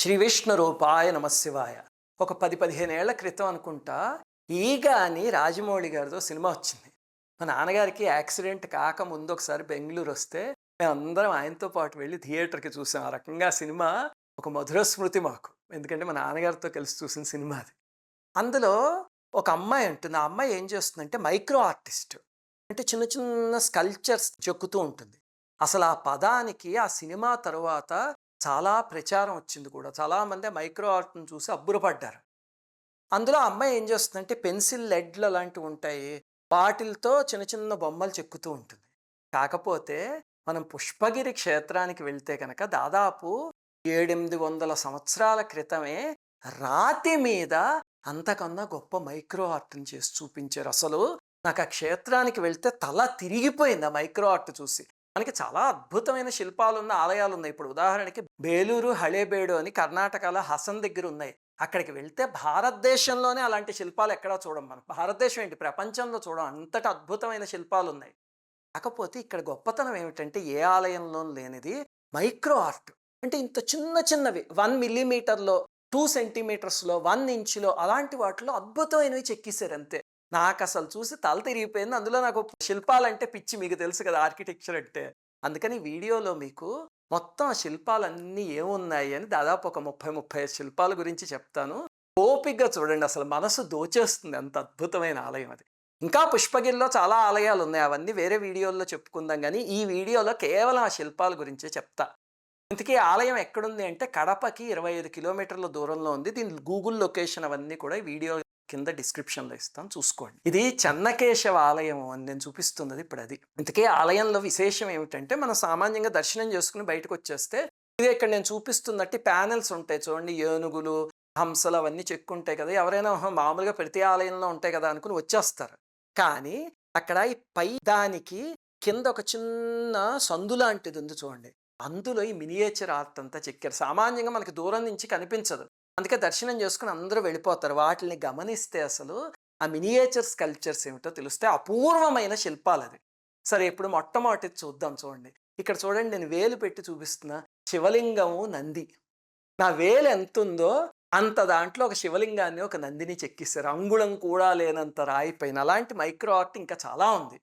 శ్రీ విష్ణు రూపాయ నమశివాయ. ఒక 10-15 ఏళ్ల క్రితం అనుకుంటా 'ఈగ' అని రాజమౌళి గారిదో సినిమా వచ్చింది. మా నాన్నగారికి యాక్సిడెంట్ కాకముందు ఒకసారి బెంగుళూరు వస్తే మేమందరం ఆయనతో పాటు వెళ్ళి థియేటర్‌కి చూసాం. ఆ రకంగా సినిమా ఒక మధుర స్మృతి మాకు. ఎందుకంటే మా నాన్నగారితో కలిసి చూసిన సినిమా అది. అందులో ఒక అమ్మాయి ఉంటుంది. ఆ అమ్మాయి ఏం చేస్తుందంటే మైక్రో ఆర్టిస్ట్. అంటే చిన్న చిన్న స్కల్ప్చర్స్ చెక్కుతూ ఉంటుంది. అసలు ఆ పదానికి ఆ సినిమా తరువాత చాలా ప్రచారం వచ్చింది కూడా. చాలామంది మైక్రో ఆర్ట్‌ని చూసి అబ్బురపడ్డారు. అందులో ఆ అమ్మాయి ఏం చేస్తుందంటే పెన్సిల్ లెడ్‌లు అలాంటివి ఉంటాయి. వాటిలతో చిన్న చిన్న బొమ్మలు చెక్కుతూ ఉంటుంది. కాకపోతే మనం పుష్పగిరి క్షేత్రానికి వెళ్తే గనక దాదాపు 700, 800 సంవత్సరాల క్రితమే రాతి మీద అంతకన్నా గొప్ప మైక్రో ఆర్ట్‌ని చేసి చూపించారు. అసలు నాకు ఆ క్షేత్రానికి వెళ్తే తల తిరిగిపోయింది ఆ మైక్రో ఆర్ట్ చూసి. మనకి చాలా అద్భుతమైన శిల్పాలున్న ఆలయాలున్నాయి. ఇప్పుడు ఉదాహరణకి బేలూరు, హళేబీడు అని కర్ణాటకలో హసన్ దగ్గర ఉన్నాయి. అక్కడికి వెళ్తే భారతదేశంలోనే అలాంటి శిల్పాలు ఎక్కడా చూడం మనం. భారతదేశం ఏంటి ప్రపంచంలో చూడం. అంతటి అద్భుతమైన శిల్పాలున్నాయి. కాకపోతే ఇక్కడ గొప్పతనం ఏమిటంటే ఏ ఆలయంలోనూ లేనిది మైక్రో ఆర్ట్. అంటే ఇంత చిన్న చిన్నవి 1 మిల్లీమీటర్‌లో, 2 సెంటీమీటర్స్‌లో, 1 ఇంచ్‌లో అలాంటి వాటిలో అద్భుతమైనవి చెక్కేసారు అంతే. నాకసలు చూసి తల తిరిగిపోయింది. అందులో నాకు శిల్పాలంటే పిచ్చి మీకు తెలుసు కదా! ఆర్కిటెక్చర్ అంటే. అందుకని వీడియోలో మీకు మొత్తం ఆ శిల్పాలన్నీ ఏమున్నాయి అని దాదాపు ఒక 30, 35 శిల్పాల గురించి చెప్తాను. ఓపికగా చూడండి అసలు మనసు దోచేస్తుంది అంత అద్భుతమైన ఆలయం అది. ఇంకా పుష్పగిరిలో చాలా ఆలయాలున్నాయి. అవన్నీ వేరే వీడియోల్లో చెప్పుకుందాం గానీ, ఈ వీడియోలో కేవలం ఆ శిల్పాల గురించే చెప్తా. ఇంతకీ ఆలయం ఎక్కడుంది అంటే కడపకి 25 కిలోమీటర్ల దూరంలో ఉంది. దీని గూగుల్ లొకేషన్ అవన్నీ కూడా ఈ వీడియో కింద డిస్క్రిప్షన్‌లో ఇస్తాను చూసుకోండి. ఇది చెన్నకేశవ ఆలయం అని నేను చూపిస్తున్నది ఇప్పుడది. ఇంతకీ ఆలయంలో విశేషం ఏమిటంటే మనం సామాన్యంగా దర్శనం చేసుకొని బయటకొచ్చేస్తే ఇదే ఇక్కడ నేను చూపిస్తున్నట్టు ప్యానెల్స్ ఉంటాయి చూడండి. ఏనుగులు, హంసలు అవన్నీ చెక్కుంటాయి కదా! ఎవరైనా మామూలుగా ప్రతి ఆలయంలో ఉంటాయి కదా! అనుకుని వచ్చేస్తారు. కానీ అక్కడ ఈ పై దానికి కింద ఒక చిన్న సందు లాంటిది ఉంది చూడండి. అందులో ఈ మినియేచర్ ఆర్ట్ అంతా చెక్కారు. సామాన్యంగా మనకి దూరం నుంచి కనిపించదు. అందుకే దర్శనం చేసుకొని అందరూ వెళ్ళిపోతారు. వాటిల్ని గమనిస్తే అసలు ఆ మినియేచర్ స్కల్ప్చర్స్ ఏమిటో తెలుస్తాయి. అపూర్వమైన శిల్పాలది. సరే ఇప్పుడు మొట్టమొదటిది చూద్దాం చూడండి. ఇక్కడ చూడండి నేను వేలు పెట్టి చూపిస్తున్నా. శివలింగము, నంది. నా వేలు ఎంతుందో అంత దాంట్లో ఒక శివలింగాన్ని, ఒక నందిని చెక్కిస్తారు. అంగుళం కూడా లేనంత రాయి పైన. అలాంటి మైక్రో ఆర్ట్ ఇంకా చాలా ఉంది.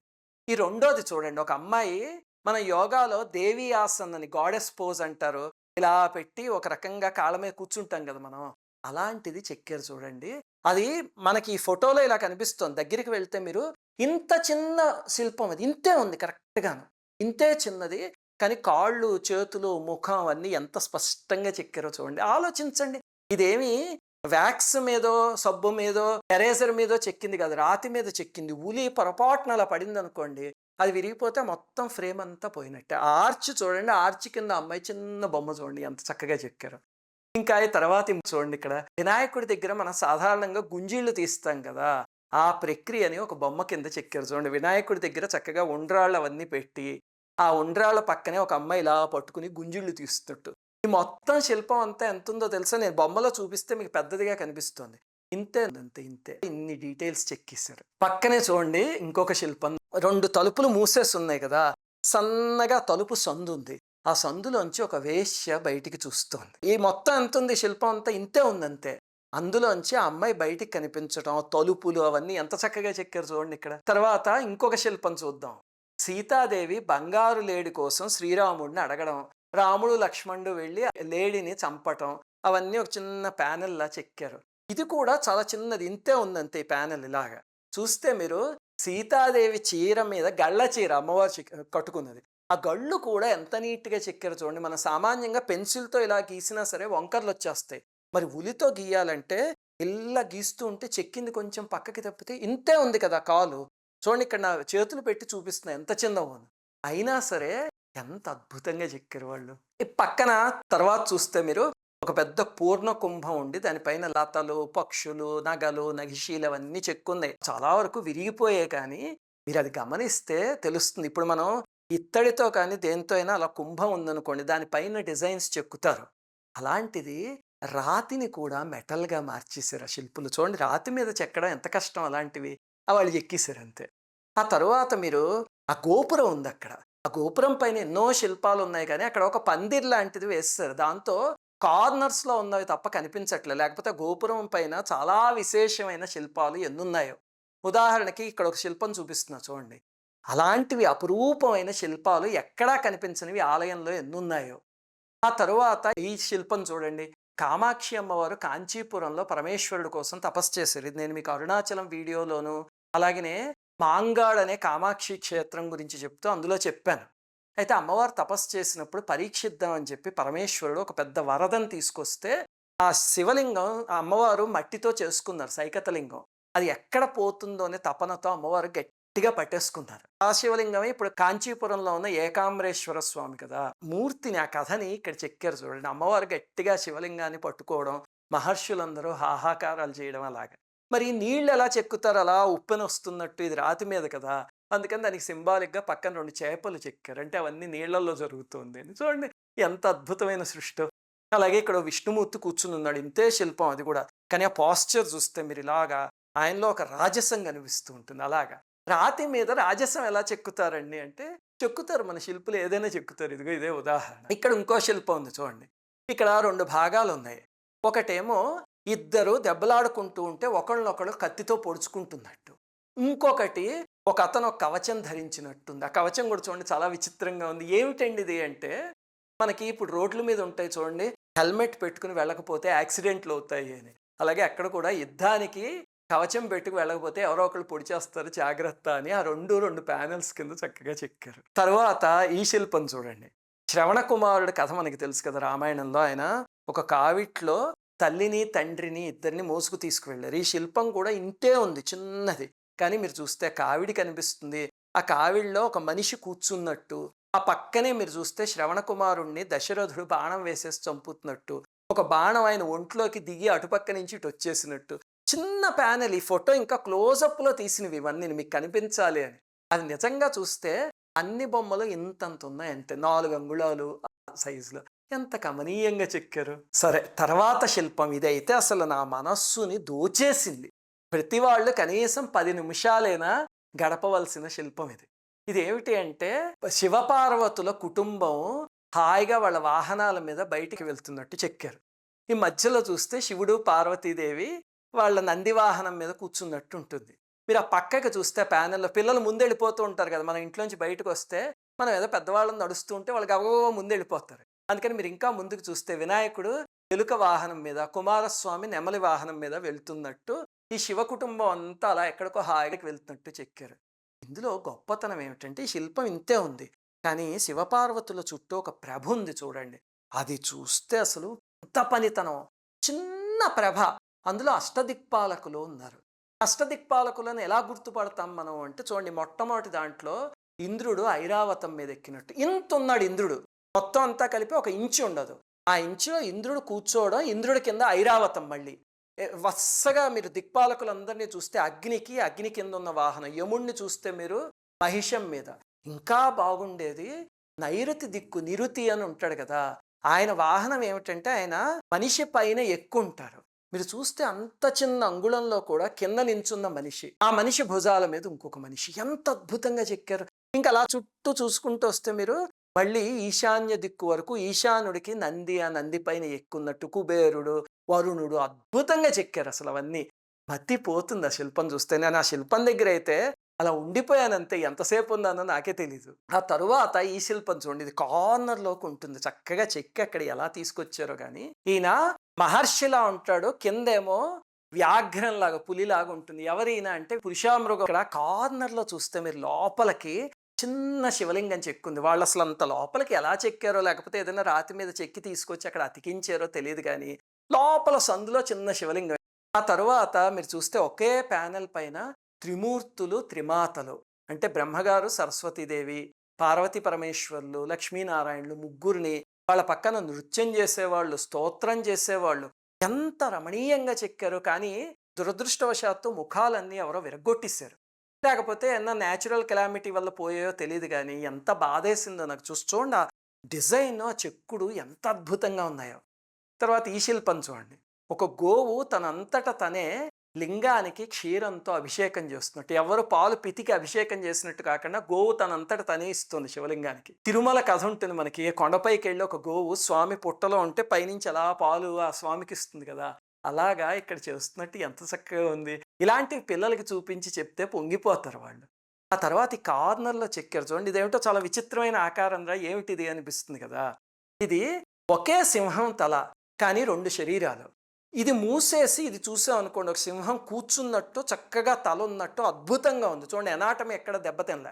ఈ రెండోది చూడండి. ఒక అమ్మాయి మన యోగాలో దేవి ఆసన్ అని గాడెస్ పోజ్ అంటారు. ఇలా పెట్టి ఒక రకంగా కాళ్ళ మీద కూర్చుంటాం కదా మనం. అలాంటిది చెక్కారు చూడండి. అది మనకి ఈ ఫోటోలో ఇలా కనిపిస్తోంది. దగ్గరికి వెళ్తే మీరు ఇంత చిన్న శిల్పం అది. ఇంతే ఉంది కరెక్ట్‌గాను. ఇంతే చిన్నది. కానీ కాళ్ళు, చేతులు, ముఖం అవన్నీ ఎంత స్పష్టంగా చెక్కారో చూడండి. ఆలోచించండి. ఇదేమి వాక్స్ మీదో, సబ్బు మీదో, ఎరేజర్ మీదో చెక్కింది కాదు. రాతి మీద చెక్కింది. ఉలి పొరపాటున అలా పడిందనుకోండి, అది విరిగిపోతే మొత్తం ఫ్రేమ్ అంతా పోయినట్టే. ఆ ఆర్చ్ చూడండి. ఆ ఆర్చ్ కింద అమ్మాయి చిన్న బొమ్మ చూడండి ఎంత చక్కగా చెక్కారో. ఇంకా ఈ తర్వాత చూడండి ఇక్కడ వినాయకుడి దగ్గర మనం సాధారణంగా గుంజీళ్ళు తీస్తాం కదా! ఆ ప్రక్రియని ఒక బొమ్మ కింద చెక్కారు చూడండి. వినాయకుడి దగ్గర చక్కగా ఉండ్రాళ్ళు అవన్నీ పెట్టి, ఆ ఉండ్రాళ్ళ పక్కనే ఒక అమ్మాయి ఇలా పట్టుకుని గుంజీళ్ళు తీస్తున్నట్టు. ఈ మొత్తం శిల్పం అంతా ఎంతుందో తెలుసా? నేను బొమ్మలో చూపిస్తే మీకు పెద్దదిగా కనిపిస్తుంది. ఇంతే అంతే ఇంతే. ఇన్ని డీటెయిల్స్ చెక్కేసారు. పక్కనే చూడండి ఇంకొక శిల్పం. 2 తలుపులు మూసేసున్నాయి కదా! సన్నగా తలుపు సందుంది. ఆ సందులోంచి ఒక వేశ్య బయటికి చూస్తోంది. ఈ మొత్తం ఎంతుంది శిల్పం అంతా ఇంతే ఉందంతే. అందులోంచి ఆ అమ్మాయి బయటికి కనిపించటం, తలుపులు అవన్నీ ఎంత చక్కగా చెక్కారు చూడండి ఇక్కడ. తర్వాత ఇంకొక శిల్పం చూద్దాం. సీతాదేవి బంగారు లేడి కోసం శ్రీరాముడిని అడగడం. రాముడు, లక్ష్మణుడు వెళ్ళి లేడీని చంపటం. అవన్నీ ఒక చిన్న ప్యానెల్‌లా చెక్కారు. ఇది కూడా చాలా చిన్నది. ఇంతే ఉందంతే ఈ ప్యానెల్ ఇలాగా. చూస్తే మీరు సీతాదేవి చీర మీద గళ్ళ చీర అమ్మవారు కట్టుకున్నది. ఆ గళ్ళు కూడా ఎంత నీట్‌గా చెక్కారో చూడండి. మనం సామాన్యంగా పెన్సిల్‌తో ఇలా గీసినా సరే వంకర్లొచ్చేస్తాయి. మరి ఉలితో గీయాలంటే ఇలా గీస్తూ ఉంటే చెక్కింది కొంచెం పక్కకి తప్పితే ఇంతే ఉంది కదా కాలు. చూడండి ఇక్కడ నా చేతులు పెట్టి చూపిస్తున్నా ఎంత చిన్నగా ఉందో. అయినా సరే ఎంత అద్భుతంగా చెక్కారు వాళ్ళు. ఈ పక్కన తర్వాత చూస్తే మీరు ఒక పెద్ద పూర్ణ కుంభం ఉండి దానిపైన లతలు, పక్షులు, నగలు, నగిషీలు అవన్నీ చెక్కున్నాయి. చాలా వరకు విరిగిపోయాయి కానీ మీరది గమనిస్తే తెలుస్తుంది. ఇప్పుడు మనం ఇత్తడితో కానీ దేనితో అయినా అలా కుంభం ఉందనుకోండి దానిపైన డిజైన్స్ చెక్కుతారు. అలాంటిది రాతిని కూడా మెటల్‌గా మార్చేసారు ఆ శిల్పులు. చూడండి రాతి మీద చెక్కడం ఎంత కష్టం అలాంటివి. వాళ్ళు చెక్కేసారు అంతే. ఆ తరువాత మీరు ఆ గోపురం ఉందక్కడ. ఆ గోపురం పైన ఎన్నో శిల్పాలున్నాయి కానీ అక్కడ ఒక పందిరి లాంటిది వేసేసారు. దాంతో కార్నర్స్‌లో ఉన్నవి తప్ప కనిపించట్లేదు. లేకపోతే గోపురం పైన చాలా విశేషమైన శిల్పాలు ఎన్నున్నాయో. ఉదాహరణకి ఇక్కడ ఒక శిల్పం చూపిస్తున్నా చూడండి. అలాంటివి అపురూపమైన శిల్పాలు ఎక్కడా కనిపించనివి ఆలయంలో ఎన్నున్నాయో. ఆ తరువాత ఈ శిల్పం చూడండి. కామాక్షి అమ్మవారు కాంచీపురంలో పరమేశ్వరుడు కోసం తపస్సు చేశారు. ఇది నేను మీకు అరుణాచలం వీడియోలోను, అలాగనే మాంగాడ్ అనే కామాక్షి క్షేత్రం గురించి చెప్తూ అందులో చెప్పాను. అయితే అమ్మవారు తపస్సు చేసినప్పుడు పరీక్షిద్దాం అని చెప్పి పరమేశ్వరుడు ఒక పెద్ద వరదని తీసుకొస్తే, ఆ శివలింగం ఆ అమ్మవారు మట్టితో చేసుకున్నారు సైకతలింగం. అది ఎక్కడ పోతుందో అనే తపనతో అమ్మవారు గట్టిగా పట్టేసుకున్నారు. ఆ శివలింగమే ఇప్పుడు కాంచీపురంలో ఉన్న ఏకాంబరేశ్వర స్వామి కదా. మూర్తిని ఆ కథని ఇక్కడ చెక్కారు చూడండి. అమ్మవారు గట్టిగా శివలింగాన్ని పట్టుకోవడం, మహర్షులందరూ హాహాకారాలు చేయడం అలాగా. మరి నీళ్ళు ఎలా చెక్కుతారు? అలా ఉప్పెన వస్తున్నట్టు, ఇది రాతి మీద కదా. అందుకని దానికి సింబాలిక్‌గా పక్కన 2 చేపలు చెక్కారు. అంటే అవన్నీ నీళ్ళల్లో జరుగుతుంది అని. చూడండి ఎంత అద్భుతమైన సృష్టో. అలాగే ఇక్కడ విష్ణుమూర్తి కూర్చునున్నాడు. ఇంతే శిల్పం అది కూడా. కానీ ఆ పోస్చర్ చూస్తే మీరు ఇలాగా ఆయనలో ఒక రాజసం కనిపిస్తూ ఉంటుంది. అలాగా రాతి మీద రాజసం ఎలా చెక్కుతారండి అంటే, చెక్కుతారు మన శిల్పులు ఏదైనా చెక్కుతారు. ఇదిగో ఇదే ఉదాహరణ. ఇక్కడ ఇంకో శిల్పం ఉంది చూడండి. ఇక్కడ 2 భాగాలున్నాయి. ఒకటేమో ఇద్దరు దెబ్బలాడుకుంటూ ఉంటే ఒకళ్ళనొకళ్ళు కత్తితో పొడుచుకుంటున్నట్టు. ఇంకొకటి ఒక అతను ఒక కవచం ధరించినట్టుంది. ఆ కవచం కూడా చూడండి చాలా విచిత్రంగా ఉంది. ఏమిటండి ఇది అంటే, మనకి ఇప్పుడు రోడ్ల మీద ఉంటాయి చూడండి, హెల్మెట్ పెట్టుకుని వెళ్ళకపోతే యాక్సిడెంట్లు అవుతాయి అని. అలాగే అక్కడ కూడా యుద్ధానికి కవచం పెట్టుకు వెళ్ళకపోతే ఎవరో ఒకళ్ళు పొడి చేస్తారు జాగ్రత్త అని. ఆ రెండు ప్యానెల్స్ కింద చక్కగా చెక్కారు. తర్వాత ఈ శిల్పం చూడండి. శ్రవణ కుమారుడి కథ మనకి తెలుసు కదా రామాయణంలో. ఆయన ఒక కావిట్లో తల్లిని తండ్రిని ఇద్దరిని మోసుకు తీసుకువెళ్ళారు. ఈ శిల్పం కూడా ఇంతే ఉంది, చిన్నది. కానీ మీరు చూస్తే కావిడి కనిపిస్తుంది. ఆ కావిడిలో ఒక మనిషి కూర్చున్నట్టు, ఆ పక్కనే మీరు చూస్తే శ్రవణ కుమారుణ్ణి దశరథుడు బాణం వేసేసి చంపుతున్నట్టు, ఒక బాణం ఆయన ఒంట్లోకి దిగి అటుపక్క నుంచి ఇటు వచ్చేసినట్టు చిన్న ప్యానెల్. ఈ ఫోటో ఇంకా క్లోజప్లో తీసినవి ఇవన్నీ మీకు కనిపించాలి అని. అది నిజంగా చూస్తే అన్ని బొమ్మలు ఇంతంత ఉన్నాయి అంతే, 4 అంగుళాలు సైజులో. ఎంత కమనీయంగా చెక్కారు. సరే, తర్వాత శిల్పం ఇదైతే అసలు నా మనస్సుని దోచేసింది. ప్రతి వాళ్ళు కనీసం 10 నిమిషాలైనా గడపవలసిన శిల్పం ఇది. ఇదేమిటి అంటే, శివపార్వతుల కుటుంబం హాయిగా వాళ్ళ వాహనాల మీద బయటికి వెళ్తున్నట్టు చెక్కారు. ఈ మధ్యలో చూస్తే శివుడు పార్వతీదేవి వాళ్ళ నంది వాహనం మీద కూర్చున్నట్టు ఉంటుంది. మీరు ఆ పక్కకి చూస్తే ప్యానెల్లో పిల్లలు ముందెళ్ళిపోతూ ఉంటారు కదా. మన ఇంట్లోంచి బయటకు వస్తే మనం ఏదో పెద్దవాళ్ళని నడుస్తూ ఉంటే వాళ్ళకి గబగబా ముందెళ్ళిపోతారు. అందుకని మీరు ఇంకా ముందుకు చూస్తే వినాయకుడు ఎలుక వాహనం మీద, కుమారస్వామి నెమలి వాహనం మీద వెళ్తున్నట్టు, ఈ శివ కుటుంబం అంతా అలా ఎక్కడికో హాయిగా వెళ్తున్నట్టు చెక్కారు. ఇందులో గొప్పతనం ఏమిటంటే, ఈ శిల్పం ఇంతే ఉంది, కానీ శివపార్వతుల చుట్టూ ఒక ప్రభ ఉంది చూడండి. అది చూస్తే అసలు ఎంత పనితనం. చిన్న ప్రభ, అందులో అష్టదిక్పాలకులు ఉన్నారు. అష్టదిక్పాలకులను ఎలా గుర్తుపడతాం మనం అంటే, చూడండి మొట్టమొదటి దాంట్లో ఇంద్రుడు ఐరావతం మీద ఎక్కినట్టు ఇంత ఉన్నాడు ఇంద్రుడు. మొత్తం అంతా కలిపి 1 ఇంచు ఉండదు. ఆ ఇంచులో ఇంద్రుడు కూర్చోవడం, ఇంద్రుడి కింద ఐరావతం. మళ్ళీ వరుసగా మీరు దిక్పాలకులందరినీ చూస్తే అగ్ని కింద ఉన్న వాహనం, యముణ్ణి చూస్తే మీరు మహిషం మీద. ఇంకా బాగుండేది నైరుతి దిక్కు, నిరుతి అని ఉంటాడు కదా, ఆయన వాహనం ఏమిటంటే ఆయన మనిషి పైన ఎక్కుంటారు. మీరు చూస్తే అంత చిన్న అంగుళంలో కూడా కింద నించున్న మనిషి, ఆ మనిషి భుజాల మీద ఇంకొక మనిషి. ఎంత అద్భుతంగా చెక్కారు. ఇంకా అలా చుట్టూ చూసుకుంటూ వస్తే మీరు మళ్ళీ ఈశాన్య దిక్కు వరకు ఈశానుడికి నంది, ఆ నంది పైన ఎక్కున్నట్టు కుబేరుడు, వరుణుడు అద్భుతంగా చెక్కారు. అసలు అవన్నీ మతిపోతుంది ఆ శిల్పం చూస్తే. నేను ఆ శిల్పం దగ్గర అయితే అలా ఉండిపోయానంతే, ఎంతసేపు ఉన్నానో నాకే తెలీదు. ఆ తరువాత ఈ శిల్పం చూడండి, ఇది కార్నర్లోకి ఉంటుంది, చక్కగా చెక్కి అక్కడ ఎలా తీసుకొచ్చారో. కానీ ఈయన మహర్షిలా ఉంటాడు, కిందేమో వ్యాఘ్రంలాగా పులిలాగా ఉంటుంది. ఎవరైనా అంటే పురుషామృగం. ఇక్కడ కార్నర్లో చూస్తే మీరు లోపలికి చిన్న శివలింగం చెక్కుంది. వాళ్ళు అసలు అంత లోపలికి ఎలా చెక్కారో, లేకపోతే ఏదైనా రాతి మీద చెక్కి తీసుకొచ్చి అక్కడ అతికించారో తెలియదు, కానీ లోపల సందులో చిన్న శివలింగం. ఆ తరువాత మీరు చూస్తే ఒకే ప్యానెల్ పైన త్రిమూర్తులు, త్రిమాతలు, అంటే బ్రహ్మగారు, సరస్వతీదేవి, పార్వతీ పరమేశ్వర్లు, లక్ష్మీనారాయణులు ముగ్గురిని, వాళ్ళ పక్కన నృత్యం చేసేవాళ్ళు, స్తోత్రం చేసేవాళ్ళు. ఎంత రమణీయంగా చెక్కారు. కానీ దురదృష్టవశాత్తు ముఖాలన్నీ ఎవరో విరగ్గొట్టేశారు. లేకపోతే ఏమన్నా న్యాచురల్ కెలామిటీ వల్ల పోయాయో తెలియదు, కానీ ఎంత బాధేసిందో నాకు చూడండి. ఆ డిజైన్, ఆ చెక్కుడు ఎంత అద్భుతంగా ఉన్నాయో. తర్వాత ఈ శిల్పం చూడండి. ఒక గోవు తనంతట తనే లింగానికి క్షీరంతో అభిషేకం చేస్తున్నట్టు, ఎవరు పాలు పితికి అభిషేకం చేసినట్టు కాకుండా గోవు తనంతట తనే ఇస్తుంది శివలింగానికి. తిరుమల కథ ఉంటుంది మనకి, కొండపైకి వెళ్ళి ఒక గోవు స్వామి పుట్టలో ఉంటే పైనుంచి అలా పాలు ఆ స్వామికి ఇస్తుంది కదా, అలాగా ఇక్కడ చేస్తున్నట్టు ఎంత చక్కగా ఉంది. ఇలాంటివి పిల్లలకి చూపించి చెప్తే పొంగిపోతారు వాళ్ళు. ఆ తర్వాత ఈ కార్నర్లో చెక్కారు చూడండి, ఇదేమిటో చాలా విచిత్రమైన ఆకారం రా, ఏమిటిది అనిపిస్తుంది కదా. ఇది ఒకే సింహం తల, కానీ 2 శరీరాలు. ఇది మూసేసి ఇది చూసాం అనుకోండి, ఒక సింహం కూర్చున్నట్టు చక్కగా తల ఉన్నట్టు అద్భుతంగా ఉంది చూడండి, ఎనాటమీ ఎక్కడ దెబ్బతినలే.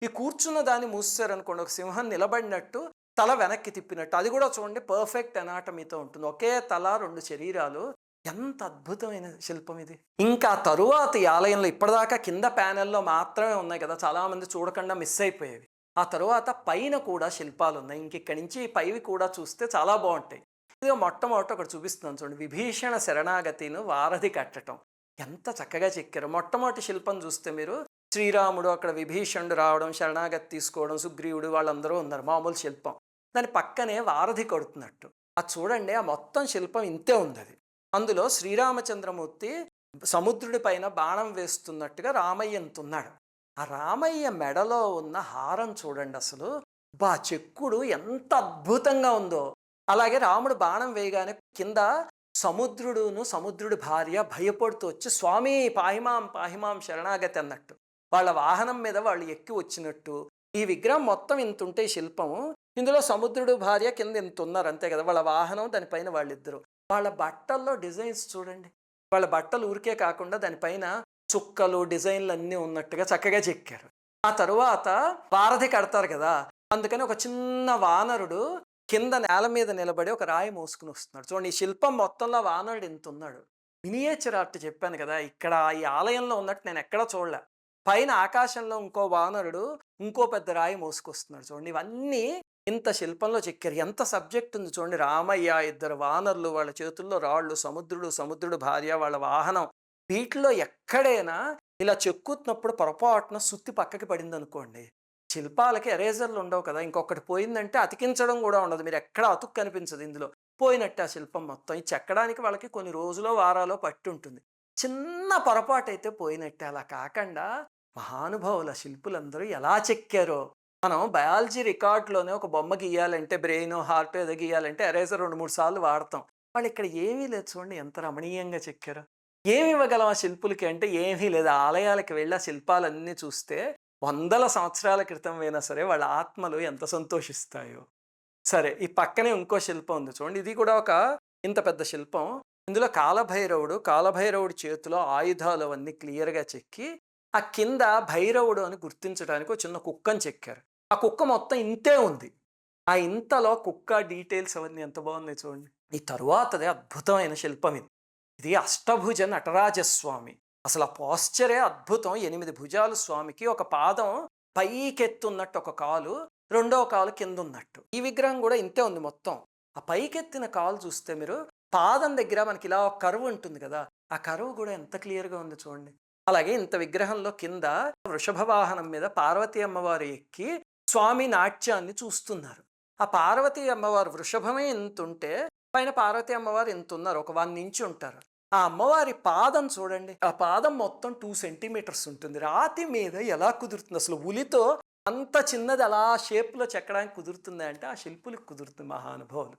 ఈ కూర్చున్న దాన్ని మూసేశారనుకోండి, ఒక సింహం నిలబడినట్టు తల వెనక్కి తిప్పినట్టు, అది కూడా చూడండి పర్ఫెక్ట్ ఎనాటమీతో ఉంటుంది. ఒకే తల 2 శరీరాలు, ఎంత అద్భుతమైన శిల్పం ఇది. ఇంకా తరువాత ఈ ఆలయంలో ఇప్పటిదాకా కింద ప్యానెల్లో మాత్రమే ఉన్నాయి కదా, చాలామంది చూడకుండా మిస్ అయిపోయేవి. ఆ తరువాత పైన కూడా శిల్పాలు ఉన్నాయి. ఇంకిక్కడి నుంచి పైవి కూడా చూస్తే చాలా బాగుంటాయి. ఇదిగో మొట్టమొదట ఒకటి చూపిస్తున్నాను చూడండి, విభీషణ శరణాగతిను వారధి కట్టడం ఎంత చక్కగా చెక్కారు. మొట్టమొదటి శిల్పం చూస్తే మీరు శ్రీరాముడు అక్కడ విభీషణుడు రావడం, శరణాగతి తీసుకోవడం, సుగ్రీవుడు వాళ్ళందరూ ఉన్నారు, మామూలు శిల్పం. దాని పక్కనే వారధి కడుతున్నట్టు అది చూడండి, ఆ మొత్తం శిల్పం ఇంతే ఉంది. అది అందులో శ్రీరామచంద్రమూర్తి సముద్రుడి పైన బాణం వేస్తున్నట్టుగా రామయ్య ఎంతున్నాడు. ఆ రామయ్య మెడలో ఉన్న హారం చూడండి, అసలు చెక్కుడు ఎంత అద్భుతంగా ఉందో. అలాగే రాముడు బాణం వేయగానే కింద సముద్రుడును సముద్రుడి భార్య భయపడుతూ వచ్చి స్వామి పాహిమాం పాహిమాం శరణాగతి అన్నట్టు, వాళ్ళ వాహనం మీద వాళ్ళు ఎక్కి వచ్చినట్టు. ఈ విగ్రహం మొత్తం ఇంత ఉంటే శిల్పము, ఇందులో సముద్రుడు భార్య కింద ఇంత ఉన్నారు అంతే కదా, వాళ్ళ వాహనం దానిపైన వాళ్ళిద్దరు. వాళ్ళ బట్టల్లో డిజైన్స్ చూడండి, వాళ్ళ బట్టలు ఊరికే కాకుండా దానిపైన చుక్కలు డిజైన్లు అన్నీ ఉన్నట్టుగా చక్కగా చెక్కారు. ఆ తరువాత వారధి కడతారు కదా, అందుకని ఒక చిన్న వానరుడు కింద నేల మీద నిలబడి ఒక రాయి మోసుకుని వస్తున్నాడు చూడండి. ఈ శిల్పం మొత్తంలో వానరుడు ఎంత ఉన్నాడు. మినియేచర్ ఆర్ట్ చెప్పాను కదా, ఇక్కడ ఈ ఆలయంలో ఉన్నట్టు నేను ఎక్కడా చూడలే. పైన ఆకాశంలో ఇంకో వానరుడు ఇంకో పెద్ద రాయి మోసుకొస్తున్నాడు చూడండి. ఇవన్నీ ఇంత శిల్పంలో చెక్కారు. ఎంత సబ్జెక్ట్ ఉంది చూడండి. రామయ్య, 2 వానరులు, వాళ్ళ చేతుల్లో రాళ్ళు, సముద్రుడు భార్య, వాళ్ళ వాహనం. వీటిలో ఎక్కడైనా ఇలా చెక్కుతున్నప్పుడు పొరపాటున సుత్తి పక్కకి పడింది అనుకోండి, శిల్పాలకి ఎరేజర్లు ఉండవు కదా, ఇంకొకటి పోయిందంటే అతికించడం కూడా ఉండదు, మీరు ఎక్కడ అతుక్కు కనిపించదు. ఇందులో పోయినట్టే ఆ శిల్పం మొత్తం. ఈ చెక్కడానికి వాళ్ళకి కొన్ని రోజులో వారాలో పట్టి ఉంటుంది. చిన్న పొరపాటు అయితే పోయినట్టే. అలా కాకుండా మహానుభావుల శిల్పులందరూ ఎలా చెక్కారో. మనం బయాలజీ రికార్డులోనే ఒక బొమ్మ గీయాలంటే, బ్రెయిన్ హార్ట్ ఏదో గీయాలంటే ఎరేజర్ 2-3 సార్లు వాడతాం. వాళ్ళు ఇక్కడ ఏమీ లేదు చూడండి, ఎంత రమణీయంగా చెక్కారో. ఏమి ఇవ్వగలం ఆ శిల్పులకి అంటే ఏమీ లేదు. ఆలయాలకు వెళ్ళి ఆ శిల్పాలన్నీ చూస్తే 100ల సంవత్సరాల క్రితం అయినా సరే వాళ్ళ ఆత్మలు ఎంత సంతోషిస్తాయో. సరే, ఈ పక్కనే ఇంకో శిల్పం ఉంది చూడండి. ఇది కూడా ఒక ఇంత పెద్ద శిల్పం. ఇందులో కాలభైరవుడి చేతిలో ఆయుధాలు అవన్నీ క్లియర్గా చెక్కి, ఆ కింద భైరవుడు అని గుర్తించడానికి ఒక చిన్న కుక్కని చెక్కారు. ఆ కుక్క మొత్తం ఇంతే ఉంది. ఆ ఇంతలో కుక్క డీటెయిల్స్ అవన్నీ ఎంత బాగున్నాయి చూడండి. ఈ తరువాతదే అద్భుతమైన శిల్పం ఇది. ఇది అష్టభుజ నటరాజస్వామి. అసలు ఆ పోస్చరే అద్భుతం. 8 భుజాలు స్వామికి, ఒక పాదం పైకెత్తున్నట్టు ఒక కాలు, రెండవ కాలు కింద ఉన్నట్టు. ఈ విగ్రహం కూడా ఇంతే ఉంది మొత్తం. ఆ పైకెత్తిన కాలు చూస్తే మీరు పాదం దగ్గర మనకి ఇలా ఒక కరువు ఉంటుంది కదా, ఆ కరువు కూడా ఎంత క్లియర్గా ఉంది చూడండి. అలాగే ఇంత విగ్రహంలో కింద వృషభ వాహనం మీద పార్వతీ అమ్మవారు ఎక్కి స్వామి నాట్యాన్ని చూస్తున్నారు. ఆ పార్వతీ అమ్మవారు వృషభమే ఇంత ఉంటే పైన పార్వతీ అమ్మవారు ఇంత ఉన్నారు, ఒక 1 ఇంచ్ ఉంటారు. ఆ అమ్మవారి పాదం చూడండి, ఆ పాదం మొత్తం 2 సెంటీమీటర్స్ ఉంటుంది. రాతి మీద ఎలా కుదురుతుంది అసలు? ఉలితో అంత చిన్నది అలా షేప్లో చెక్కడానికి కుదురుతుంది అంటే ఆ శిల్పులకు కుదురుతుంది, మహానుభావులు.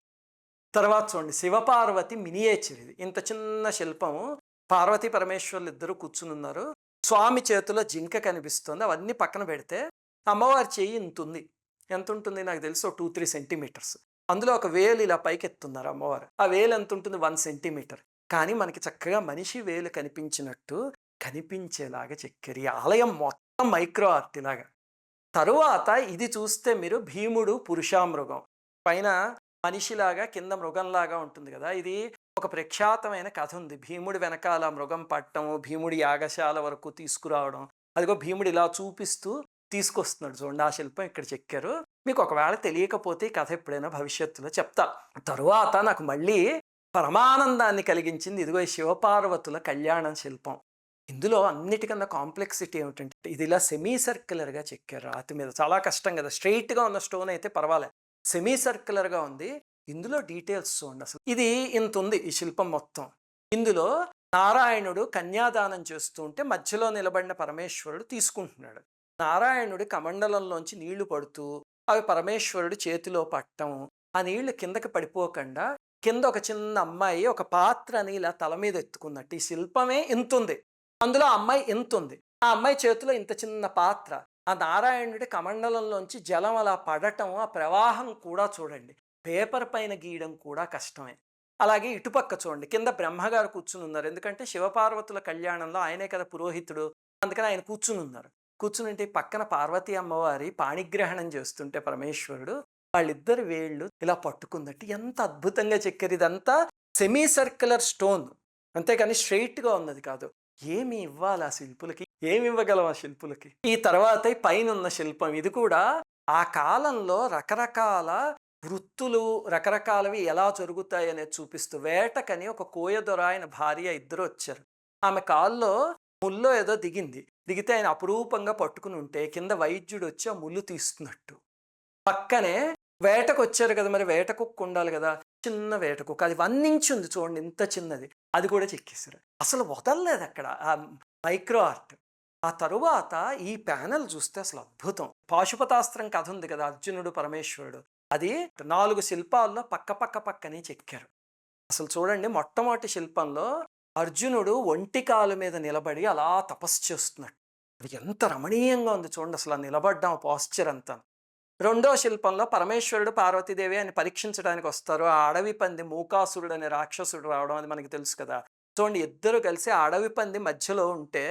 తర్వాత చూడండి, శివపార్వతి మినియేచర్. ఇది ఇంత చిన్న శిల్పము. పార్వతీ పరమేశ్వర్లు ఇద్దరు కూర్చుని ఉన్నారు. స్వామి చేతిలో జింక కనిపిస్తుంది. అవన్నీ పక్కన పెడితే అమ్మవారి చెయ్యి ఇంత ఉంది. ఎంత ఉంటుంది నాకు తెలిసి 2-3 సెంటీమీటర్స్. అందులో ఒక వేలు ఇలా పైకెత్తున్నారు అమ్మవారు. ఆ వేలు ఎంత ఉంటుంది? 1 సెంటీమీటర్. కానీ మనకి చక్కగా మనిషి వేలు కనిపించినట్టు కనిపించేలాగా చెక్కారు. ఈ ఆలయం మొత్తం మైక్రో ఆర్ట్ ఇలాగా. తరువాత ఇది చూస్తే మీరు భీముడు పురుషామృగం, పైన మనిషిలాగా కింద మృగంలాగా ఉంటుంది కదా. ఇది ఒక ప్రఖ్యాతమైన కథ ఉంది. భీముడి వెనకాల మృగం పట్టడం, భీముడి యాగశాల వరకు తీసుకురావడం. అదిగో భీముడు ఇలా చూపిస్తూ తీసుకొస్తున్నాడు చూడండి. ఆ శిల్పం ఇక్కడ చెక్కారు. మీకు ఒకవేళ తెలియకపోతే ఈ కథ ఎప్పుడైనా భవిష్యత్తులో చెప్తా. తరువాత నాకు మళ్ళీ పరమానందాన్ని కలిగించింది ఇదిగో ఈ శివపార్వతుల కళ్యాణం శిల్పం. ఇందులో అన్నిటికన్నా కాంప్లెక్సిటీ ఏమిటంటే, ఇది ఇలా సెమీ సర్క్యులర్గా చెక్కారు రాతి మీద. చాలా కష్టం కదా, స్ట్రైట్గా ఉన్న స్టోన్ అయితే పర్వాలేదు, సెమీ సర్క్యులర్గా ఉంది. ఇందులో డీటెయిల్స్ చూడండి అసలు. ఇది ఇంత ఉంది ఈ శిల్పం మొత్తం. ఇందులో నారాయణుడు కన్యాదానం చేస్తూ ఉంటే మధ్యలో నిలబడిన పరమేశ్వరుడు తీసుకుంటున్నాడు. నారాయణుడి కమండలంలోంచి నీళ్లు పడుతూ అవి పరమేశ్వరుడు చేతిలో పట్టం. ఆ నీళ్లు కిందకి పడిపోకుండా కింద ఒక చిన్న అమ్మాయి ఒక పాత్రని ఇలా తల మీద ఎత్తుకున్నట్టు. ఈ శిల్పమే ఇంతుంది, అందులో ఆ అమ్మాయి ఇంతుంది. ఆ అమ్మాయి చేతిలో ఇంత చిన్న పాత్ర. ఆ నారాయణుడి కమండలంలోంచి జలం అలా పడటం, ఆ ప్రవాహం కూడా చూడండి. పేపర్ పైన గీయడం కూడా కష్టమే. అలాగే ఇటుపక్క చూడండి, కింద బ్రహ్మగారు కూర్చుని ఉన్నారు. ఎందుకంటే శివపార్వతుల కళ్యాణంలో ఆయనే కదా పురోహితుడు, అందుకని ఆయన కూర్చుని ఉన్నారు. కూర్చునింటే పక్కన పార్వతీ అమ్మవారి పాణిగ్రహణం చేస్తుంటే పరమేశ్వరుడు వాళ్ళిద్దరు వేళ్ళు ఇలా పట్టుకుందట్టు. ఎంత అద్భుతంగా చెక్కారు. ఇదంతా సెమీ సర్క్యులర్ స్టోన్, అంతేకాని స్ట్రైట్గా ఉన్నది కాదు. ఏమి ఇవ్వాలి ఆ శిల్పులకి, ఏమి ఇవ్వగలం ఆ శిల్పులకి. ఈ తర్వాత పైన ఉన్న శిల్పం, ఇది కూడా ఆ కాలంలో రకరకాల వృత్తులు రకరకాలవి ఎలా జరుగుతాయి అనేది చూపిస్తూ, వేటకని ఒక కోయదొర ఆయన భార్య ఇద్దరు వచ్చారు. ఆమె కాల్లో ముల్లో ఏదో దిగింది. దిగితే ఆయన అపురూపంగా పట్టుకుని ఉంటే కింద వైద్యుడు వచ్చి ఆ ముళ్ళు తీస్తున్నట్టు. పక్కనే వేటకు వచ్చారు కదా, మరి వేట కుక్క ఉండాలి కదా, చిన్న వేట కుక్క, అది 1 ఇంచ్ ఉంది చూడండి, ఇంత చిన్నది, అది కూడా చెక్కేశారు. అసలు వదలలేదు అక్కడ ఆ మైక్రో ఆర్ట్. ఆ తరువాత ఈ ప్యానెల్ చూస్తే అసలు అద్భుతం. పాశుపతాస్త్రం కథ ఉంది కదా, అర్జునుడు పరమేశ్వరుడు, అది 4 శిల్పాల్లో పక్కనే చెక్కారు. అసలు చూడండి, మొట్టమొదటి శిల్పంలో అర్జునుడు ఒంటి కాలు మీద నిలబడి అలా తపస్సు చేస్తున్నట్టు. అది ఎంత రమణీయంగా ఉంది చూడండి, అసలు నిలబడ్డాం పాస్చర్ అంతా. రెండో శిల్పంలో పరమేశ్వరుడు పార్వతీదేవి అని పరీక్షించడానికి వస్తారు. ఆ అడవి పంది మూకాసురుడు అనే రాక్షసుడు రావడం అది మనకి తెలుసు కదా. చూడండి, ఇద్దరు కలిసి ఆ అడవి పంది మధ్యలో ఉంటే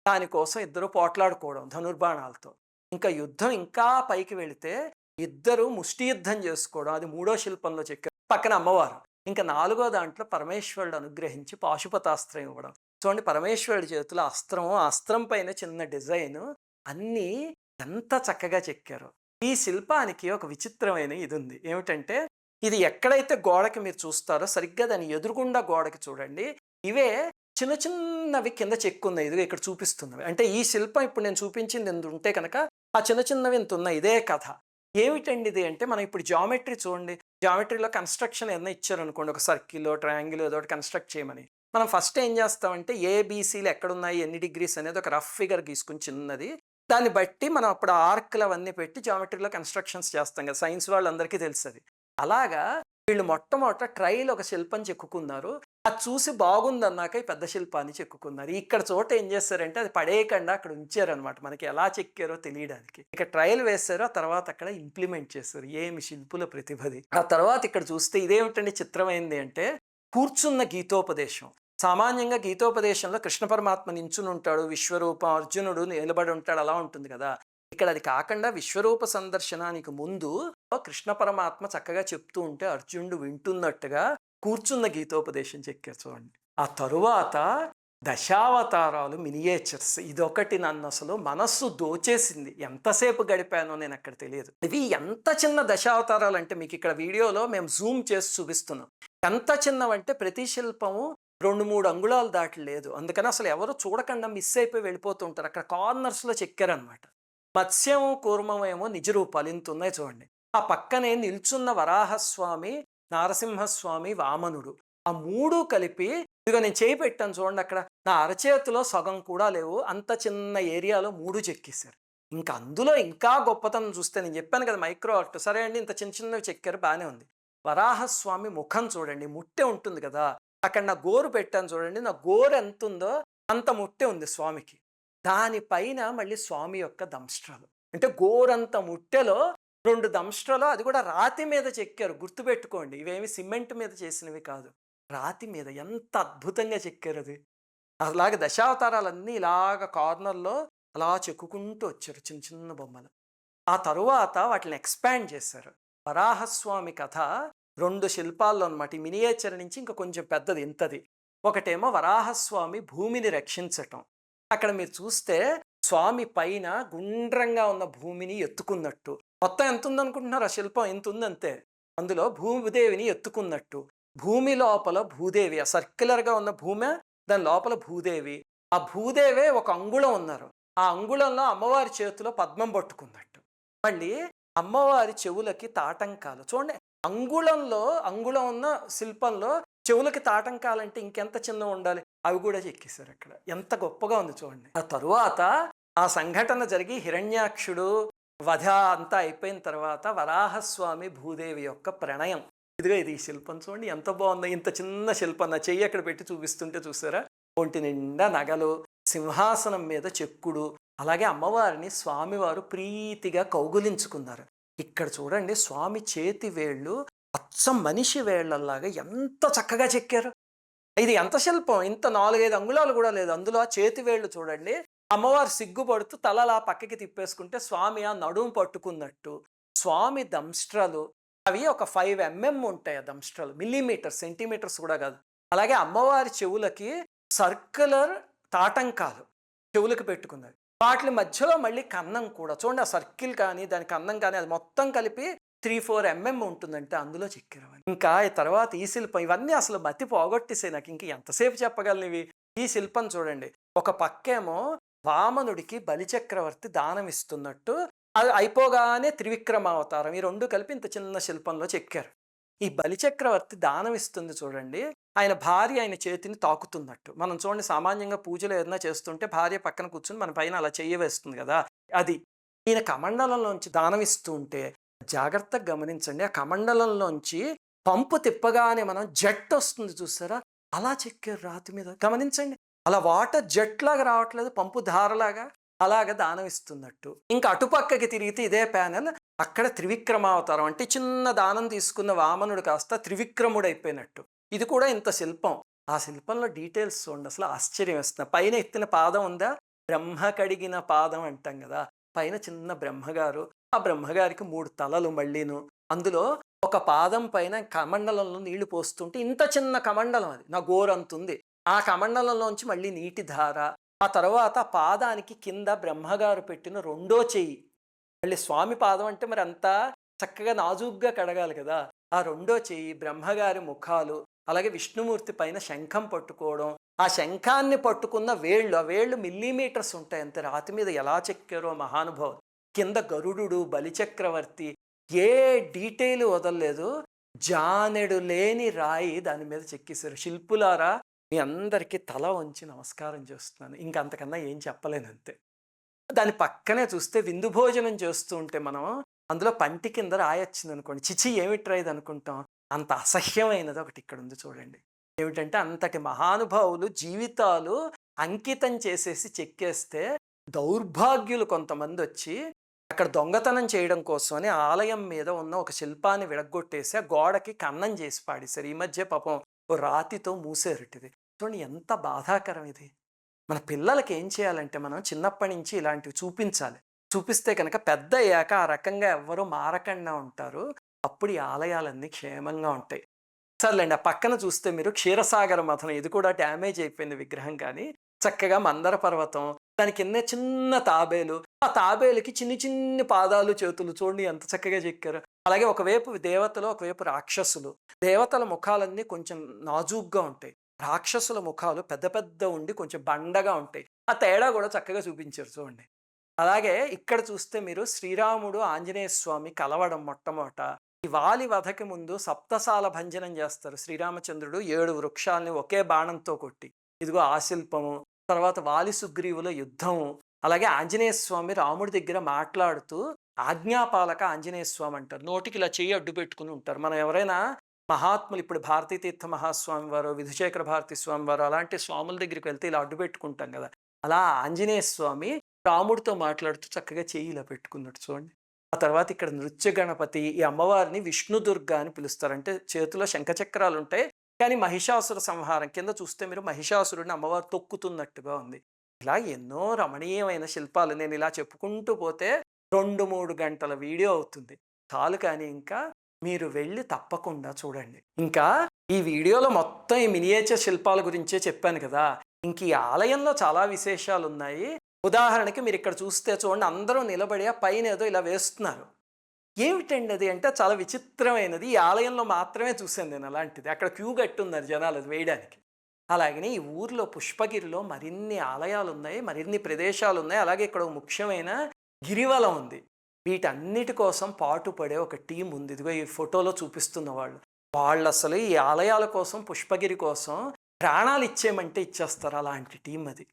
దానికోసం ఇద్దరు పోట్లాడుకోవడం ధనుర్బాణాలతో. ఇంకా యుద్ధం ఇంకా పైకి వెళితే ఇద్దరు ముష్టి యుద్ధం చేసుకోవడం, అది మూడో శిల్పంలో చెక్కారు. పక్కన అమ్మవారు. ఇంకా 4గో దాంట్లో పరమేశ్వరుడు అనుగ్రహించి పాశుపతాస్త్రం ఇవ్వడం. చూడండి, పరమేశ్వరుడి చేతిలో అస్త్రం, ఆ అస్త్రం పైన చిన్న డిజైన్, అన్నీ ఎంత చక్కగా చెక్కారు. ఈ శిల్పానికి ఒక విచిత్రమైన ఇది ఉంది. ఏమిటంటే, ఇది ఎక్కడైతే గోడకి మీరు చూస్తారో సరిగ్గా దాని ఎదురుగుండా గోడకి చూడండి, ఇవే చిన్న చిన్నవి కింద చెక్కున్నాయి. ఇదిగో ఇక్కడ చూపిస్తున్నవి. అంటే ఈ శిల్పం ఇప్పుడు నేను చూపించింది ఇంత ఉంటే కనుక ఆ చిన్న చిన్నవి ఇంత ఉన్నాయి. ఇదే కథ. ఏమిటండి ఇది అంటే, మనం ఇప్పుడు జామెట్రీ చూడండి, జామెట్రీలో కన్స్ట్రక్షన్ ఏదైనా ఇచ్చారనుకోండి, ఒక సర్కిల్ ట్రయాంగిల్ ఏదో ఒకటి కన్స్ట్రక్ట్ చేయమని, మనం ఫస్ట్ ఏం చేస్తామంటే ఏబీసీలు ఎక్కడున్నాయి, ఎన్ని డిగ్రీస్ అనేది ఒక రఫ్ ఫిగర్ గీసుకుని చిన్నది, దాన్ని బట్టి మనం అప్పుడు ఆర్క్లు అవన్నీ పెట్టి జామెట్రీలో కన్స్ట్రక్షన్స్ చేస్తాం కదా, సైన్స్ వాళ్ళందరికీ తెలుస్తుంది. అలాగా వీళ్ళు మొట్టమొదట ట్రైల్ ఒక శిల్పం చెక్కుకున్నారు. అది చూసి బాగుందన్నాక ఈ పెద్ద శిల్పాన్ని చెక్కుకున్నారు. ఇక్కడ చోట ఏం చేస్తారంటే అది పడేయకుండా అక్కడ ఉంచారనమాట, మనకి ఎలా చెక్కారో తెలియడానికి. ఇక ట్రయల్ వేశారు, ఆ తర్వాత అక్కడ ఇంప్లిమెంట్ చేశారు. ఏమి శిల్పుల ప్రతిభది. ఆ తర్వాత ఇక్కడ చూస్తే ఇదేమిటండి చిత్రమైంది అంటే, కూర్చున్న గీతోపదేశం. సామాన్యంగా గీతోపదేశంలో కృష్ణ పరమాత్మ నించుని ఉంటాడు, విశ్వరూపం, అర్జునుడు నిలబడి ఉంటాడు, అలా ఉంటుంది కదా. ఇక్కడ అది కాకుండా విశ్వరూప సందర్శనానికి ముందు కృష్ణ పరమాత్మ చక్కగా చెప్తూ ఉంటే అర్జునుడు వింటున్నట్టుగా కూర్చున్న గీతోపదేశం చెక్కారు చూడండి. ఆ తరువాత దశావతారాలు మినియేచర్స్, ఇదొకటి నన్ను అసలు మనస్సు దోచేసింది. ఎంతసేపు గడిపానో నేను అక్కడ తెలియదు. ఇవి ఎంత చిన్న దశావతారాలు అంటే, మీకు ఇక్కడ వీడియోలో మేము జూమ్ చేసి చూపిస్తున్నాం. ఎంత చిన్నవంటే ప్రతి శిల్పము 2-3 అంగుళాలు దాటలేదు. అందుకని అసలు ఎవరు చూడకుండా మిస్ అయిపోయి వెళ్ళిపోతుంటారు. అక్కడ కార్నర్స్లో చెక్కారనమాట. మత్స్యం కూర్మమేమో నిజ రూపాలు ఇంత ఉన్నాయి చూడండి. ఆ పక్కనే నిల్చున్న వరాహస్వామి, నారసింహస్వామి, వామనుడు, ఆ 3 కలిపి ఇదిగో నేను చేయి పెట్టాను చూడండి, అక్కడ నా అరచేతిలో సగం కూడా లేవు, అంత చిన్న ఏరియాలో 3 చెక్కేశారు. ఇంకా అందులో ఇంకా గొప్పతనం చూస్తే, నేను చెప్పాను కదా మైక్రో ఆర్ట్, సరే అండి ఇంత చిన్న చిన్నవి చెక్కారు, బాగానే ఉంది. వరాహస్వామి ముఖం చూడండి, ముట్టె ఉంటుంది కదా, అక్కడ నా గోరు పెట్టాను చూడండి, నా గోరు ఎంత ఉందో అంత ముట్టె ఉంది స్వామికి. దానిపైన మళ్ళీ స్వామి యొక్క దంష్ట్రాలు, అంటే గోరంత ముట్టెలో 2 దంష్ట్రాలు, అది కూడా రాతి మీద చెక్కారు. గుర్తుపెట్టుకోండి, ఇవేమి సిమెంట్ మీద చేసినవి కాదు, రాతి మీద. ఎంత అద్భుతంగా చెక్కారు అది. అలాగే దశావతారాలన్నీ ఇలాగ కార్నర్లో అలా చెక్కుకుంటూ వచ్చారు, చిన్న చిన్న బొమ్మలు. ఆ తరువాత వాటిని ఎక్స్పాండ్ చేశారు. వరాహస్వామి కథ 2 శిల్పాల్లో అనమాట. ఈ మినియేచర్ నుంచి ఇంకా కొంచెం పెద్దది, ఇంతది. ఒకటేమో వరాహస్వామి భూమిని రక్షించటం. అక్కడ మీరు చూస్తే స్వామి పైన గుండ్రంగా ఉన్న భూమిని ఎత్తుకున్నట్టు. మొత్తం ఎంత ఉందనుకుంటున్నారు ఆ శిల్పం? ఎంత ఉందంతే. అందులో భూదేవిని ఎత్తుకున్నట్టు. భూమి లోపల భూదేవి, ఆ సర్క్యులర్గా ఉన్న భూమి, దాని లోపల భూదేవి. ఆ భూదేవే ఒక అంగుళం ఉన్నారు. ఆ అంగుళంలో అమ్మవారి చేతిలో పద్మం పట్టుకున్నట్టు. మళ్ళీ అమ్మవారి చెవులకి తాటంకాలు చూడండి. అంగుళం ఉన్న శిల్పంలో చెవులకి తాటంకాలంటే ఇంకెంత చిన్న ఉండాలి. అవి కూడా చెక్కేశారు అక్కడ. ఎంత గొప్పగా ఉంది చూడండి. ఆ తరువాత ఆ సంఘటన జరిగి హిరణ్యాక్షుడు వధ అంతా అయిపోయిన తర్వాత వరాహస్వామి భూదేవి యొక్క ప్రణయం. ఇదిగో ఇది ఈ శిల్పం చూడండి ఎంత బాగుందో. ఇంత చిన్న శిల్పం నా చెయ్యి అక్కడ పెట్టి చూపిస్తుంటే చూసారా, ఒంటి నిండా నగలు, సింహాసనం మీద చెక్కుడు, అలాగే అమ్మవారిని స్వామివారు ప్రీతిగా కౌగులించుకున్నారు. ఇక్కడ చూడండి స్వామి చేతి వేళ్ళు అచ్చం మనిషి వేళ్లలాగా ఎంత చక్కగా చెక్కారు. ఇది ఎంత శిల్పం, ఇంత 4-5 అంగుళాలు కూడా లేదు. అందులో ఆ చేతి వేళ్ళు చూడండి, అమ్మవారు సిగ్గుపడుతూ తలలా పక్కకి తిప్పేసుకుంటే స్వామి ఆ నడుము పట్టుకున్నట్టు. స్వామి దంస్ట్రలు అవి ఒక 5 mm ఉంటాయి. ఆ దంస్ట్రలు మిల్లీమీటర్, సెంటీమీటర్స్ కూడా కాదు. అలాగే అమ్మవారి చెవులకి సర్క్యులర్ తాటంకాలు చెవులకు పెట్టుకున్నది. వాటి మధ్యలో మళ్ళీ కన్నం కూడా చూడండి. ఆ సర్కిల్ కానీ దాని కన్నం కానీ అది మొత్తం కలిపి 3-4 mm ఉంటుందంటే అందులో చెక్కారు. ఇంకా తర్వాత ఈ శిల్పం ఇవన్నీ అసలు మతి పోగొట్టేసాయి నాకు. ఇంక ఎంతసేపు చెప్పగలను ఇవి. ఈ శిల్పం చూడండి, ఒక పక్కేమో వామనుడికి బలిచక్రవర్తి దానం ఇస్తున్నట్టు, అది అయిపోగానే త్రివిక్రమావతారం, ఈ రెండు కలిపి ఇంత చిన్న శిల్పంలో చెక్కారు. ఈ బలిచక్రవర్తి దానం ఇస్తుంది చూడండి, ఆయన భార్య ఆయన చేతిని తాకుతున్నట్టు. మనం చూడండి సామాన్యంగా పూజలు ఏదైనా చేస్తుంటే భార్య పక్కన కూర్చుని మన పైన అలా చెయ్యి వేస్తుంది కదా, అది. ఈయన కమండలంలోంచి దానం ఇస్తూ ఉంటే జాగ్రత్తగా గమనించండి, ఆ కమండలంలోంచి పంపు తిప్పగానే మనం జెట్ వస్తుంది చూసారా, అలా చెక్కారు రాతి మీద. గమనించండి, అలా వాటర్ జెట్ లాగా రావట్లేదు, పంపు ధారలాగా అలాగ దానం ఇస్తున్నట్టు. ఇంకా అటుపక్కకి తిరిగితే ఇదే ప్యానెల్, అక్కడ త్రివిక్రమావతారం అంటే చిన్న దానం తీసుకున్న వామనుడు కాస్త త్రివిక్రముడు అయిపోయినట్టు. ఇది కూడా ఇంత శిల్పం. ఆ శిల్పంలో డీటెయిల్స్ చూడండి, అసలు ఆశ్చర్యం వేస్తుంది. పైన ఎత్తిన పాదం ఉందా, బ్రహ్మ కడిగిన పాదం అంటాం కదా, పైన చిన్న బ్రహ్మగారు, ఆ బ్రహ్మగారికి 3 తలలు మళ్ళీను. అందులో ఒక పాదం పైన కమండలంలో నీళ్లు పోస్తుంటే ఇంత చిన్న కమండలం, అది నా గోరంతుంది. ఆ కమండలంలోంచి మళ్ళీ నీటి ధార. ఆ తర్వాత ఆ పాదానికి కింద బ్రహ్మగారు పెట్టిన 2వ చెయ్యి. మళ్ళీ స్వామి పాదం అంటే మరి అంతా చక్కగా నాజూగ్గా కడగాలి కదా, ఆ 2వ చెయ్యి, బ్రహ్మగారి ముఖాలు, అలాగే విష్ణుమూర్తి పైన శంఖం పట్టుకోవడం, ఆ శంఖాన్ని పట్టుకున్న వేళ్ళు, ఆ వేళ్ళు మిల్లీమీటర్స్ ఉంటాయి అంతే. రాతి మీద ఎలా చెక్కారో మహానుభావులు. కింద గరుడు, బలిచక్రవర్తి, ఏ డీటెయిల్ వదలలేదు. జానెడు లేని రాయి దాని మీద చెక్కేశారు. శిల్పులారా మీ అందరికీ తల వంచి నమస్కారం చేస్తున్నాను. ఇంక అంతకన్నా ఏం చెప్పలేను అంతే. దాని పక్కనే చూస్తే విందు భోజనం చేస్తూ ఉంటే మనం అందులో పంటి కింద రాయొచ్చింది అనుకోండి, చిచి ఏమిట్రా ఇది అనుకుంటాం. అంత అసహ్యమైనది ఒకటి ఇక్కడ ఉంది చూడండి. ఏమిటంటే అంతటి మహానుభావులు జీవితాలు అంకితం చేసేసి చెక్కేస్తే దౌర్భాగ్యులు కొంతమంది వచ్చి అక్కడ దొంగతనం చేయడం కోసమని ఆలయం మీద ఉన్న ఒక శిల్పాన్ని విడగొట్టేసి ఆ గోడకి కన్నం చేసి పాడేశారు. ఈ మధ్య పాపం ఓ రాతితో మూసేరుటిది. చూడండి ఎంత బాధాకరం ఇది. మన పిల్లలకి ఏం చేయాలంటే మనం చిన్నప్పటి నుంచి ఇలాంటివి చూపించాలి. చూపిస్తే కనుక పెద్ద అయ్యాక ఆ రకంగా ఎవ్వరూ మారకుండా ఉంటారు. అప్పుడు ఈ ఆలయాలన్నీ క్షేమంగా ఉంటాయి. సర్లేండి, ఆ పక్కన చూస్తే మీరు క్షీరసాగర మథనం, ఇది కూడా డ్యామేజ్ అయిపోయింది విగ్రహం. కానీ చక్కగా మందర పర్వతం, దాని కింద చిన్న తాబేలు, ఆ తాబేలుకి చిన్ని చిన్ని పాదాలు చేతులు చూడండి ఎంత చక్కగా చెక్కారు. అలాగే ఒకవైపు దేవతలు, ఒకవైపు రాక్షసులు. దేవతల ముఖాలన్నీ కొంచెం నాజూగ్గా ఉంటాయి, రాక్షసుల ముఖాలు పెద్ద పెద్ద ఉండి కొంచెం బండగా ఉంటాయి. ఆ తేడా కూడా చక్కగా చూపించారు చూడండి. అలాగే ఇక్కడ చూస్తే మీరు శ్రీరాముడు ఆంజనేయ స్వామి కలవడం మొట్టమొదట. ఈ వాలి వధకి ముందు సప్తసాల భంజనం చేస్తారు. శ్రీరామచంద్రుడు 7 వృక్షాలని ఒకే బాణంతో కొట్టి, ఇదిగో ఆ శిల్పము. తర్వాత వాలి సుగ్రీవుల యుద్ధము. అలాగే ఆంజనేయ స్వామి రాముడి దగ్గర మాట్లాడుతూ ఆజ్ఞాపాలక ఆంజనేయ స్వామి అంటారు. నోటికి ఇలా చెయ్యి అడ్డు పెట్టుకుని ఉంటారు. మనం ఎవరైనా మహాత్ములు, ఇప్పుడు భారతీ తీర్థ మహాస్వామి వారు, విధుశేఖర భారతీ స్వామి వారు, అలాంటి స్వాముల దగ్గరికి వెళ్తే ఇలా అడ్డు పెట్టుకుంటాం కదా, అలా ఆంజనేయ స్వామి రాముడితో మాట్లాడుతూ చక్కగా చెయ్యి ఇలా పెట్టుకున్నట్టు చూడండి. ఆ తర్వాత ఇక్కడ నృత్య గణపతి, ఈ అమ్మవారిని విష్ణుదుర్గ అని పిలుస్తారు. అంటే చేతిలో శంఖచక్రాలు ఉంటాయి, కానీ మహిషాసుర సంహారం కింద చూస్తే మీరు మహిషాసురుడిని అమ్మవారు తొక్కుతున్నట్టుగా ఉంది. ఇలా ఎన్నో రమణీయమైన శిల్పాలు. నేను ఇలా చెప్పుకుంటూ పోతే 2-3 గంటల వీడియో అవుతుంది చాలు. కానీ ఇంకా మీరు వెళ్ళి తప్పకుండా చూడండి. ఇంకా ఈ వీడియోలో మొత్తం ఈ మినియేచర్ శిల్పాల గురించే చెప్పాను కదా, ఇంక ఈ ఆలయంలో చాలా విశేషాలు ఉన్నాయి. ఉదాహరణకి మీరు ఇక్కడ చూస్తే చూడండి, అందరూ నిలబడి ఆ పైన ఏదో ఇలా వేస్తున్నారు. ఏమిటండి అది అంటే చాలా విచిత్రమైనది. ఈ ఆలయంలో మాత్రమే చూశాను నేను అలాంటిది. అక్కడ క్యూ కట్టున్నారు జనాలు అది వేయడానికి. అలాగని ఈ ఊర్లో పుష్పగిరిలో మరిన్ని ఆలయాలు ఉన్నాయి, మరిన్ని ప్రదేశాలు ఉన్నాయి. అలాగే ఇక్కడ ముఖ్యమైన గిరివలం ఉంది. వీటన్నిటి కోసం పాటుపడే ఒక టీం ఉంది. ఇదిగో ఈ ఫోటోలో చూపిస్తున్న వాళ్ళు అసలు ఈ ఆలయాల కోసం, పుష్పగిరి కోసం ప్రాణాలు ఇచ్చేయమంటే ఇచ్చేస్తారు, అలాంటి టీం అది.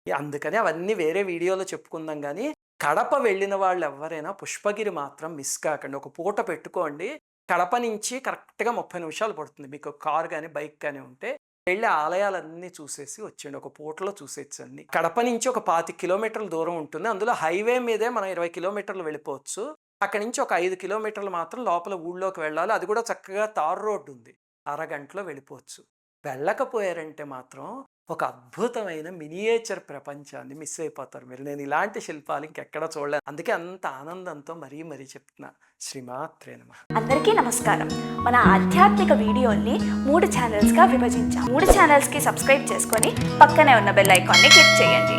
అందుకని అవన్నీ వేరే వీడియోలో చెప్పుకుందాం కానీ, కడప వెళ్ళిన వాళ్ళు ఎవరైనా పుష్పగిరి మాత్రం మిస్ కాకండి. ఒక పూట పెట్టుకోండి. కడప నుంచి కరెక్ట్‌గా 30 నిమిషాలు పడుతుంది. మీకు కార్ గాని, బైక్ గాని ఉంటే వెళ్ళి ఆలయాలన్నీ చూసేసి వచ్చేయండి. ఒక పూటలో చూసేయొచ్చు అన్నీ. కడప నుంచి ఒక 25 కిలోమీటర్ల దూరం ఉంటుంది. అందులో హైవే మీదే మనం 20 కిలోమీటర్లు వెళ్ళిపోవచ్చు. అక్కడి నుంచి ఒక 5 కిలోమీటర్లు మాత్రం లోపల ఊళ్ళోకి వెళ్ళాలి. అది కూడా చక్కగా తారు రోడ్డు ఉంది. అరగంటలో వెళ్ళిపోవచ్చు. వెళ్ళకపోయారంటే మాత్రం ఒక అద్భుతమైన మినియేచర్ ప్రపంచాన్ని మిస్ అయిపోతారు మీరు. నేను ఇలాంటి శిల్పాలు ఇంకెక్కడ చూడలేదు. అందుకే అంత ఆనందంతో మరీ మరీ చెప్తున్నా. శ్రీమాత్రే నమః. అందరికీ నమస్కారం. మన ఆధ్యాత్మిక వీడియోల్ని 3 ఛానల్స్గా విభజించాం. 3 ఛానల్స్కి సబ్స్క్రైబ్ చేసుకొని పక్కనే ఉన్న బెల్ ఐకాన్ని క్లిక్ చేయండి.